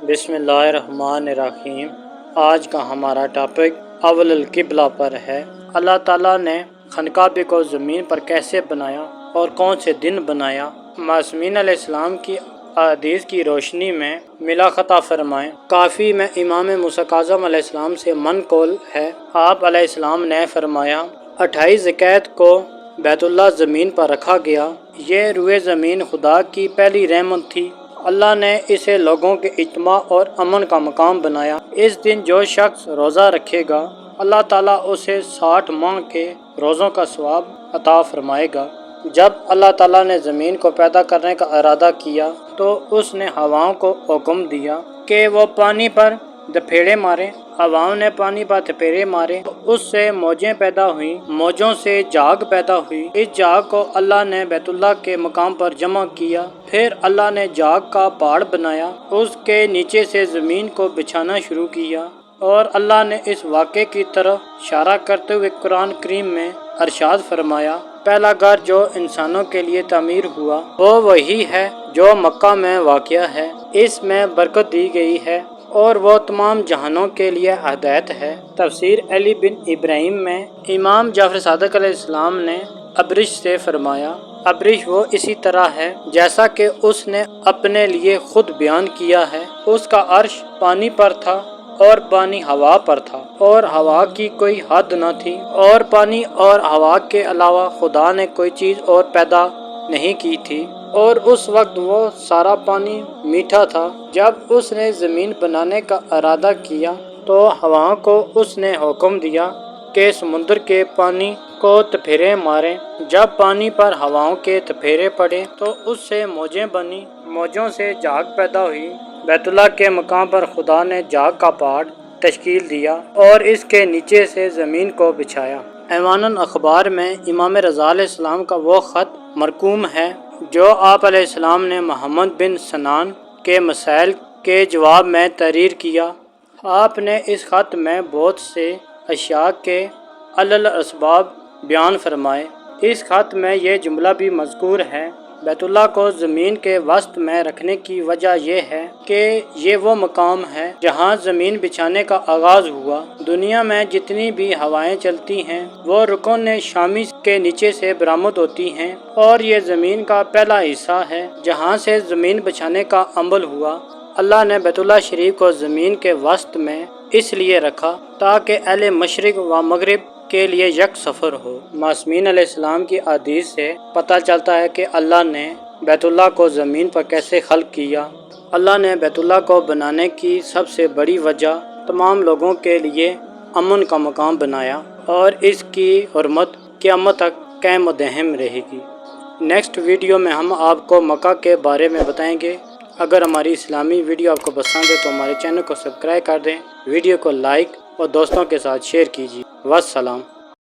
बिस्मिल्लाहिर्रहमानिर्रहीम। आज का हमारा टॉपिक अव्वल अल-क़िबला पर है। अल्लाह ताला ने खानकाबे को ज़मीन पर कैसे बनाया और कौन से दिन बनाया। मासूमीन अलैहिस्सलाम की हदीस की रोशनी में मिला ख़ता फरमाएँ। काफ़ी में इमाम मूसा काज़िम अलैहिस्सलाम से मनक़ूल है, आप अलैहिस्सलाम ने फरमाया 28 ज़िलक़ैद को बैतुल्लाह ज़मीन पर रखा गया। ये रुए ज़मीन खुदा की पहली रहमत थी। अल्लाह ने इसे लोगों के इज्तिमा और अमन का मकाम बनाया। इस दिन जो शख्स रोज़ा रखेगा अल्लाह ताला उसे 60 माह के रोज़ों का सवाब अता फरमाएगा। जब अल्लाह ताला ने ज़मीन को पैदा करने का इरादा किया तो उसने हवाओं को हुक्म दिया कि वो पानी पर दफेड़े मारे। हवाओं ने पानी पर थपेड़े मारे तो उससे मौजें पैदा हुई, मौजों से जाग पैदा हुई। इस जाग को अल्लाह ने बैतुल्लाह के मकाम पर जमा किया। फिर अल्लाह ने जाग का पहाड़ बनाया, उसके नीचे से ज़मीन को बिछाना शुरू किया और अल्लाह ने इस वाक़े की तरफ इशारा करते हुए कुरान करीम में अरशाद फरमाया, पहला घर जो इंसानों के लिए तामीर हुआ वो वही है जो मक्का में वाक़या है। इसमें बरकत दी गई है और वो तमाम जहानों के लिए हिदायत है। तफसीर अली बिन इब्राहिम में इमाम जाफ़र सादिक़ अलैहिस्सलाम ने अब्रिश से फरमाया, अब्रिश वो इसी तरह है जैसा कि उसने अपने लिए खुद बयान किया है। उसका अर्श पानी पर था और पानी हवा पर था और हवा की कोई हद न थी और पानी और हवा के अलावा खुदा ने कोई चीज़ और पैदा नहीं की थी और उस वक्त वो सारा पानी मीठा था। जब उसने ज़मीन बनाने का इरादा किया तो हवाओं को उसने हुक्म दिया कि समुद्र के पानी को तफेरे मारें। जब पानी पर हवाओं के तफेरे पड़े तो उससे मौजें बनी, मौजों से जाग पैदा हुई। बैतुल्लाह के मकाम पर खुदा ने जाग का पहाड़ तश्कील दिया और इसके नीचे से ज़मीन को बिछाया। ऐवानुल अखबार में इमाम रज़ा अलैहिस्सलाम का वो ख़त मरकूम है जो आप अलैहिस्सलाम ने मोहम्मद बिन सनान के मसाइल के जवाब में तहरीर किया। आपने इस ख़त में बहुत से अशिया के अलल असबाब बयान फरमाए। इस ख़त में ये जुमला भी मज़कूर है, बैतुल्लाह को ज़मीन के वसत में रखने की वजह यह है कि ये वो मकाम है जहाँ ज़मीन बिछाने का आगाज़ हुआ। दुनिया में जितनी भी हवाएं चलती हैं वो रुकन शामी के नीचे से बरामद होती हैं और ये ज़मीन का पहला हिस्सा है जहाँ से ज़मीन बिछाने का अमल हुआ। अल्लाह ने बैतुल्लाह शरीफ को ज़मीन के वसत में इसलिए रखा ताकि अहले मशरिक़ व मगरिब के लिए यक सफ़र हो। मासूमीन अलैहिस्सलाम की हदीस से पता चलता है कि अल्लाह ने बैतुल्लाह को ज़मीन पर कैसे खल्क़ किया। अल्लाह ने बैतुल्लाह को बनाने की सबसे बड़ी वजह तमाम लोगों के लिए अमन का मकाम बनाया और इसकी हुर्मत क़यामत तक कायम दहम रहेगी। नेक्स्ट वीडियो में हम आपको मक्का के बारे में बताएंगे। अगर हमारी इस्लामी वीडियो आपको पसंद है तो हमारे चैनल को सब्सक्राइब कर दें, वीडियो को लाइक और दोस्तों के साथ शेयर कीजिए। वस्सलाम।